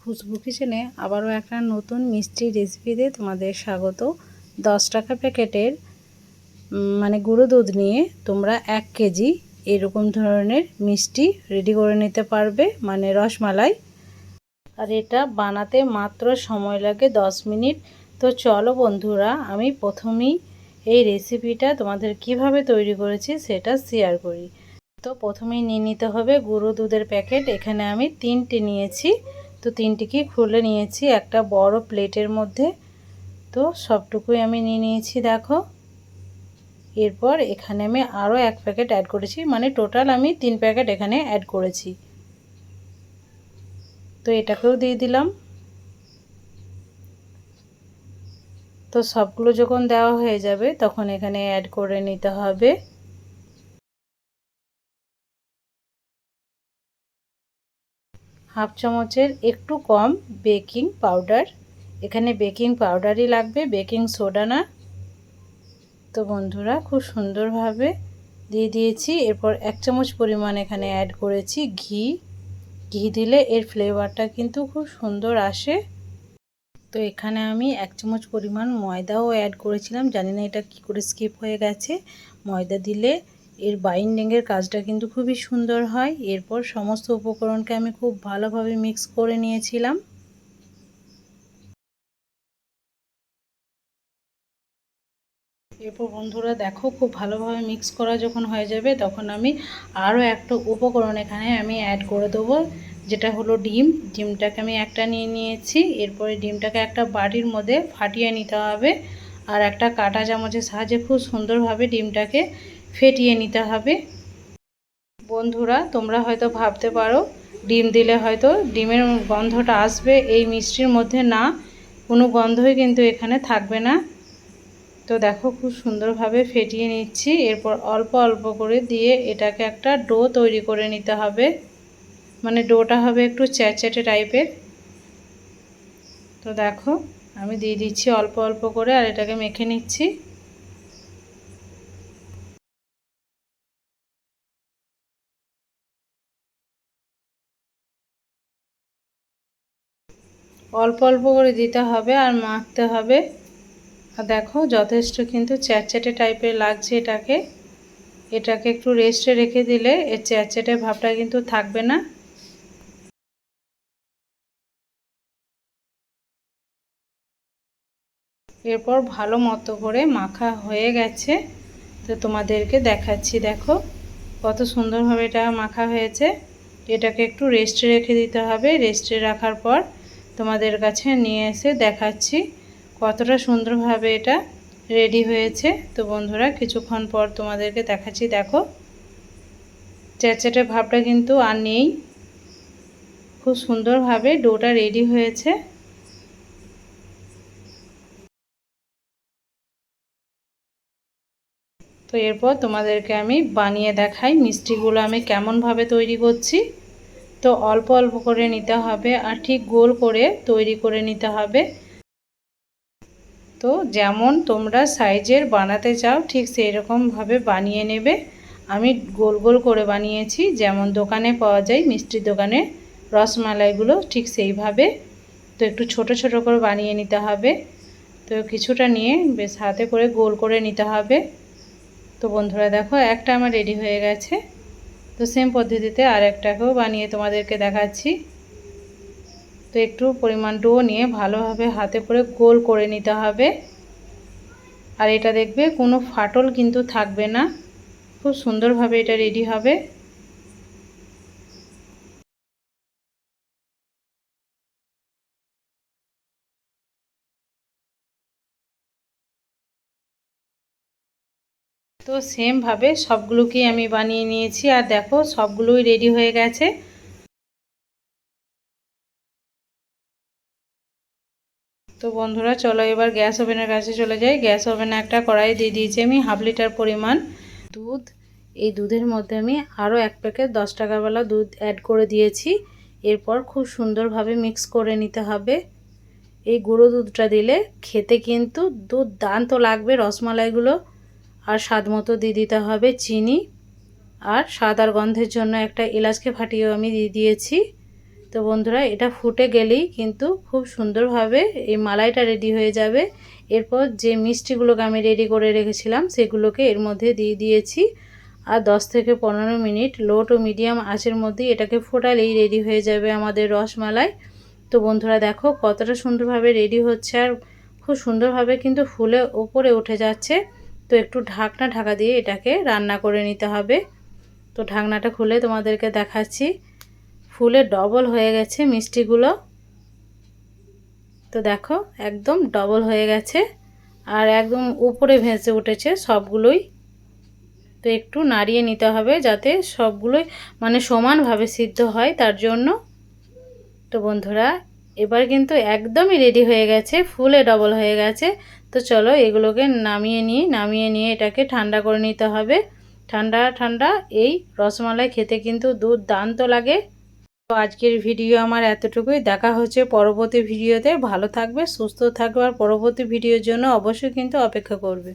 খুশবু কিচেনে আবারও একটা নতুন মিষ্টি রেসিপিতে তোমাদের স্বাগত। 10 টাকা প্যাকেটের গুঁড়ো দুধ নিয়ে তোমরা 1 কেজি এরকম ধরনের মিষ্টি রেডি করে নিতে পারবে, রসমালাই। আর এটা বানাতে মাত্র সময় লাগে 10 মিনিট। তো চলো বন্ধুরা, আমি প্রথমেই এই রেসিপিটা তোমাদের কিভাবে তৈরি করেছি সেটা শেয়ার করি। তো প্রথমেই নিয়ে নিতে হবে গুঁড়ো দুধের প্যাকেট। এখানে আমি 3টে নিয়েছি। তো 3টিকে খুলে নিয়েছি একটা বড় প্লেটের মধ্যে। তো সবটুকুই আমি নিয়ে নিয়েছি দেখো। এরপর এখানে আমি আরও 1 প্যাকেট অ্যাড করেছি, টোটাল আমি 3 প্যাকেট এখানে অ্যাড করেছি। তো এটাকেও দিয়ে দিলাম। তো সবগুলো যখন দেওয়া হয়ে যাবে তখন এখানে অ্যাড করে নিতে হবে হাফ চামচের একটু কম বেকিং পাউডার। এখানে বেকিং পাউডারই লাগবে, বেকিং সোডা না। তো বন্ধুরা খুব সুন্দরভাবে দিয়ে দিয়েছি। এরপর 1 চামচ পরিমাণ এখানে অ্যাড করেছি ঘি। ঘি দিলে এর ফ্লেভারটা কিন্তু খুব সুন্দর আসে। তো এখানে আমি 1 চামচ পরিমাণ ময়দাও অ্যাড করেছিলাম, জানি না এটা কি করে স্কিপ হয়ে গেছে। ময়দা দিলে এর বাইন্ডিংয়ের কাজটা কিন্তু খুবই সুন্দর হয়। এরপর সমস্ত উপকরণকে আমি খুব ভালোভাবে মিক্স করে নিয়েছিলাম। এরপর বন্ধুরা দেখো, খুব ভালোভাবে মিক্স করা যখন হয়ে যাবে তখন আমি আরও একটা উপকরণ এখানে আমি অ্যাড করে দেবো, যেটা হলো ডিম। ডিমটাকে আমি একটা নিয়ে নিয়েছি। এরপরে ডিমটাকে একটা বাটির মধ্যে ফাটিয়ে নিতে হবে, আর একটা কাঁটা চামচের সাহায্যে খুব সুন্দরভাবে ডিমটাকে ফেটিয়ে নিতে হবে। বন্ধুরা তোমরা হয়তো ভাবতে পারো ডিম দিলে হয়তো ডিমের গন্ধটা আসবে এই মিষ্টির মধ্যে। না, কোনো গন্ধই কিন্তু এখানে থাকবে না। তো দেখো খুব সুন্দরভাবে ফেটিয়ে নিচ্ছি। এরপর অল্প অল্প করে দিয়ে এটাকে একটা ডো তৈরি করে নিতে হবে, ডোটা হবে একটু চ্যাটচ্যাটে টাইপের। তো দেখো আমি দিয়ে দিচ্ছি অল্প অল্প করে, আর এটাকে মেখে নিচ্ছি। অল্প অল্প করে দিতে হবে আর মাখতে হবে। আর দেখো যথেষ্ট কিন্তু চ্যাটচ্যাটে টাইপের লাগছে এটাকে। এটাকে একটু রেস্টে রেখে দিলে এর চ্যাটচ্যাটে ভাবটা কিন্তু থাকবে না। এরপর ভালো মতো করে মাখা হয়ে গেছে। তো তোমাদেরকে দেখাচ্ছি, দেখো কত সুন্দরভাবে এটা মাখা হয়েছে। এটাকে একটু রেস্টে রেখে দিতে হবে। রেস্টে রাখার পর তোমাদের কাছে নিয়ে এসে দেখাচ্ছি কতটা সুন্দরভাবে এটা রেডি হয়েছে। তো বন্ধুরা কিছুক্ষণ পর তোমাদেরকে দেখাচ্ছি, দেখো চ্যাটচ্যাটে ভাবটা কিন্তু আর নেই। খুব সুন্দরভাবে ডোটা রেডি হয়েছে। তো এরপর তোমাদেরকে আমি বানিয়ে দেখাই মিষ্টিগুলো আমি কেমনভাবে তৈরি করছি। তো অল্প অল্প করে নিতে হবে আর ঠিক গোল করে তৈরি করে নিতে হবে। তো যেমন তোমরা সাইজের বানাতে চাও ঠিক সেই রকমভাবে বানিয়ে নেবে। আমি গোল গোল করে বানিয়েছি, যেমন দোকানে পাওয়া যায় মিষ্টির দোকানে রসমালাইগুলো, ঠিক সেইভাবে। তো একটু ছোট ছোট করে বানিয়ে নিতে হবে। তো কিছুটা নিয়ে বেশ হাতে করে গোল করে নিতে হবে। তো বন্ধুরা দেখো একটা আমার রেডি হয়ে গেছে। তো সেম পদ্ধতিতে আর একটাকেও বানিয়ে তোমাদেরকে দেখাচ্ছি। তো একটু পরিমাণ ডো নিয়ে ভালোভাবে হাতে করে গোল করে নিতে হবে। আর এটা দেখবে কোনো ফাটল কিন্তু থাকবে না, খুব সুন্দরভাবে এটা রেডি হবে। তো সেমভাবে সবগুলোকেই আমি বানিয়ে নিয়েছি, আর দেখো সবগুলোই রেডি হয়ে গেছে। তো বন্ধুরা চলো এবার গ্যাস ওভেনের কাছে চলে যাই। গ্যাস ওভেনে একটা কড়াই দিয়ে দিয়েছি আমি 1/2 লিটার পরিমাণ দুধ। এই দুধের মধ্যে আমি আরও 1 প্যাকেট 10 টাকাওয়ালা দুধ অ্যাড করে দিয়েছি। এরপর খুব সুন্দরভাবে মিক্স করে নিতে হবে। এই গুঁড়ো দুধটা দিলে খেতে কিন্তু দুর্দান্ত লাগবে রসমালাইগুলো। আর স্বাদ মতো দিয়ে দিতে হবে চিনি, আর স্বাদ আর গন্ধের জন্য একটা এলাচকে ফাটিয়েও আমি দিয়ে দিয়েছি। তো তো বন্ধুরা এটা ফুটে গেলেই কিন্তু খুব সুন্দরভাবে এই মালাইটা রেডি হয়ে যাবে। এরপর যে মিষ্টিগুলোকে আমি রেডি করে রেখেছিলাম সেগুলোকে এর মধ্যে দিয়ে দিয়েছি। আর 10 থেকে 15 মিনিট লো টু মিডিয়াম আঁচের মধ্যে এটাকে ফোটালেই রেডি হয়ে যাবে আমাদের রসমালাই। তো বন্ধুরা দেখো কতটা সুন্দরভাবে রেডি হচ্ছে, আর খুব সুন্দরভাবে কিন্তু ফুলে ওপরে উঠে যাচ্ছে। তো একটু ঢাকা দিয়ে এটাকে রান্না করে নিতে হবে। তো ঢাকনাটা খুলে তোমাদেরকে দেখাচ্ছি, ফুলে ডবল হয়ে গেছে মিষ্টিগুলো। তো দেখো একদম ডবল হয়ে গেছে আর একদম উপরে ভেসে উঠেছে সবগুলোই। তো একটু নাড়িয়ে নিতে হবে যাতে সবগুলোই মানে সমানভাবে সিদ্ধ হয় তার জন্য। তো বন্ধুরা এবার কিন্তু একদমই রেডি হয়ে গেছে, ফুলে ডবল হয়ে গেছে। তো চলো এগুলোকে নামিয়ে নিয়ে এটাকে ঠান্ডা করে নিতে হবে। ঠান্ডা ঠান্ডা এই রসমালাই খেতে কিন্তু দুর্দান্ত লাগে। তো আজকের ভিডিও আমার এতটুকুই, দেখা হচ্ছে পরবর্তী ভিডিওতে। ভালো থাকবে, সুস্থ থাকবে আর পরবর্তী ভিডিওর জন্য অবশ্যই কিন্তু অপেক্ষা করবে।